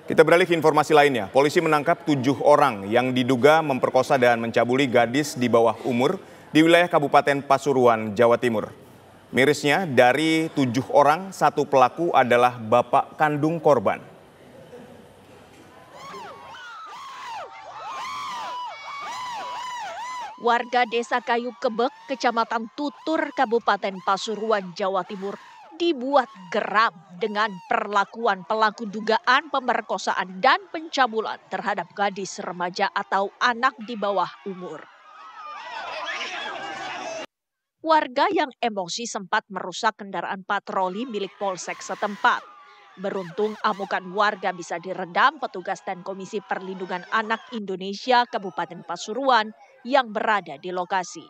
Kita beralih ke informasi lainnya. Polisi menangkap 7 orang yang diduga memperkosa dan mencabuli gadis di bawah umur di wilayah Kabupaten Pasuruan, Jawa Timur. Mirisnya, dari 7 orang, 1 pelaku adalah bapak kandung korban. Warga Desa Kayu Kebek, Kecamatan Tutur, Kabupaten Pasuruan, Jawa Timur, dibuat geram dengan perlakuan pelaku dugaan pemerkosaan dan pencabulan terhadap gadis remaja atau anak di bawah umur. Warga yang emosi sempat merusak kendaraan patroli milik Polsek setempat. Beruntung amukan warga bisa diredam petugas dan Komisi Perlindungan Anak Indonesia Kabupaten Pasuruan yang berada di lokasi.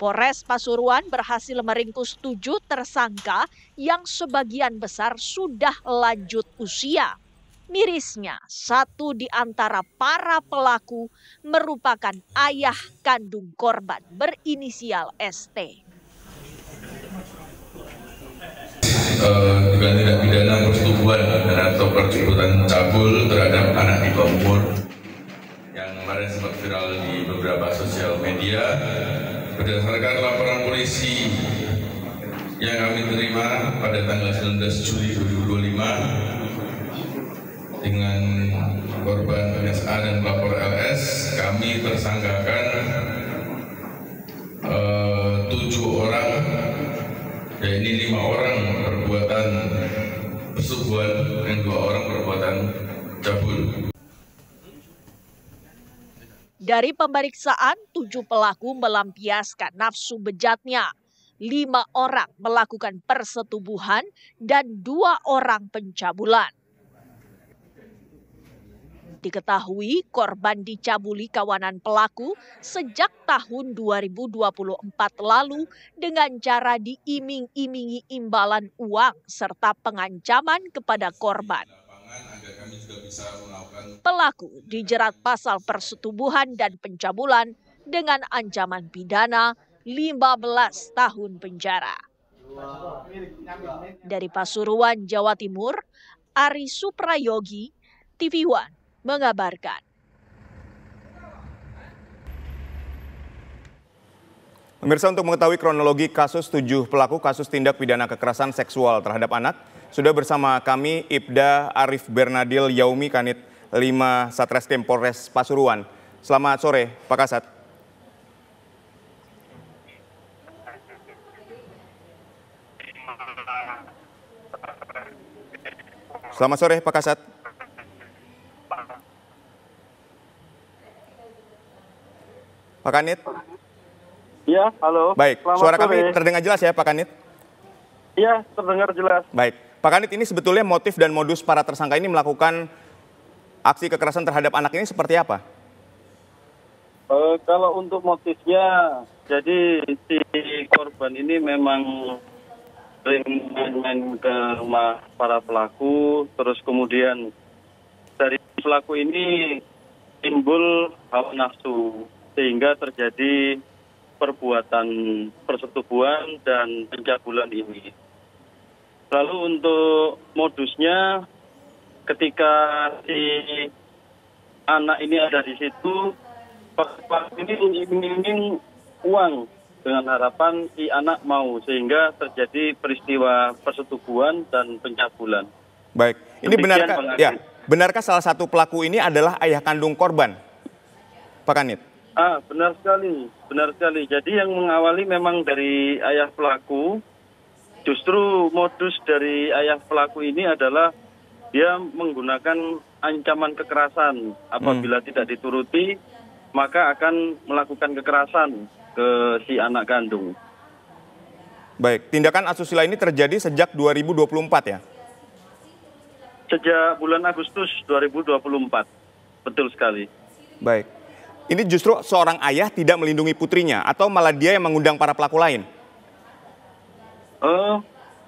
Polres Pasuruan berhasil meringkus 7 tersangka yang sebagian besar sudah lanjut usia. Mirisnya, 1 di antara para pelaku merupakan ayah kandung korban berinisial ST. Dengan tindak pidana persetubuhan dan atau percobaan cabul terhadap anak di bawah umur yang kemarin sempat viral di beberapa sosial media. Berdasarkan laporan polisi yang kami terima pada tanggal 19 Juli 2025 dengan korban SA dan pelapor LS, kami tersangkakan 7 orang, yaitu 5 orang perbuatan persetubuhan dan 2 orang perbuatan cabul. Dari pemeriksaan, 7 pelaku melampiaskan nafsu bejatnya. 5 orang melakukan persetubuhan dan 2 orang pencabulan. Diketahui korban dicabuli kawanan pelaku sejak tahun 2024 lalu dengan cara diiming-imingi imbalan uang serta pengancaman kepada korban. Pelaku dijerat pasal persetubuhan dan pencabulan dengan ancaman pidana 15 tahun penjara. Dari Pasuruan, Jawa Timur, Ari Suprayogi, TV One mengabarkan. Pemirsa, untuk mengetahui kronologi kasus 7 pelaku kasus tindak pidana kekerasan seksual terhadap anak, sudah bersama kami Ibda Arif Bernadil Yaumi, Kanit 5 Satreskrim Polres Pasuruan. Selamat sore, Pak Kasat. Selamat sore, Pak Kasat. Pak Kanit. Ya, halo. Baik, selamat suara sore. kami terdengar jelas ya, Pak Kanit? Iya, terdengar jelas. Baik, Pak Kanit, ini sebetulnya motif dan modus para tersangka ini melakukan aksi kekerasan terhadap anak ini seperti apa? Kalau untuk motifnya, jadi si korban ini memang sering main-main ke rumah para pelaku, terus kemudian dari pelaku ini timbul hawa nafsu, sehingga terjadi perbuatan persetubuhan dan pencabulan ini. Lalu untuk modusnya, ketika si anak ini ada di situ, pelaku ini ingin uang dengan harapan si anak mau, sehingga terjadi peristiwa persetubuhan dan pencabulan. Baik, ini benarkah salah satu pelaku ini adalah ayah kandung korban, Pak Kanit? Benar sekali, benar sekali. Jadi yang mengawali memang dari ayah pelaku. Justru modus dari ayah pelaku ini adalah dia menggunakan ancaman kekerasan. Apabila tidak dituruti, maka akan melakukan kekerasan ke si anak kandung. Baik, tindakan asusila ini terjadi sejak 2024 ya? Sejak bulan Agustus 2024, betul sekali. Baik, ini justru seorang ayah tidak melindungi putrinya atau malah dia yang mengundang para pelaku lain?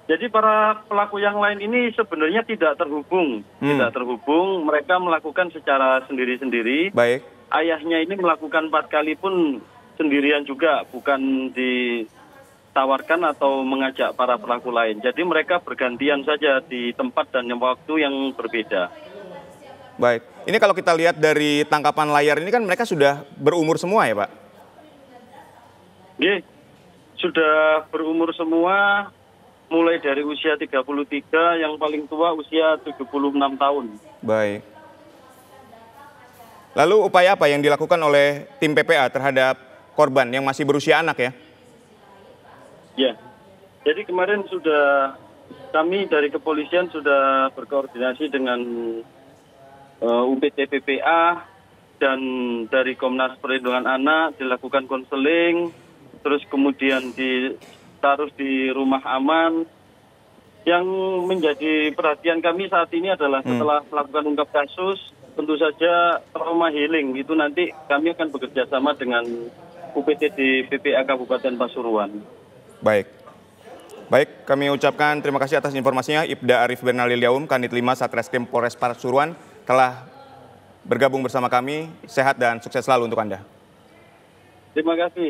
Jadi para pelaku yang lain ini sebenarnya tidak terhubung. Tidak terhubung, mereka melakukan secara sendiri-sendiri. Baik. Ayahnya ini melakukan 4 kali pun sendirian juga, bukan tawarkan atau mengajak para pelaku lain. Jadi mereka bergantian saja di tempat dan waktu yang berbeda. Baik, ini kalau kita lihat dari tangkapan layar ini kan mereka sudah berumur semua ya Pak? Sudah berumur semua, mulai dari usia 33, yang paling tua usia 76 tahun. Baik. Lalu upaya apa yang dilakukan oleh tim PPA terhadap korban yang masih berusia anak ya? Ya, jadi kemarin kami dari kepolisian sudah berkoordinasi dengan UPT PPA dan dari Komnas Perlindungan Anak, dilakukan konseling, terus kemudian ditaruh di rumah aman. Yang menjadi perhatian kami saat ini adalah setelah melakukan ungkap kasus, tentu saja trauma healing itu nanti kami akan bekerja sama dengan UPT di PPA Kabupaten Pasuruan. Baik, kami ucapkan terima kasih atas informasinya. Ibda Arif Bernaliliaum, Kanit 5 Satreskrim Polres Pasuruan telah bergabung bersama kami. Sehat dan sukses selalu untuk Anda. Terima kasih.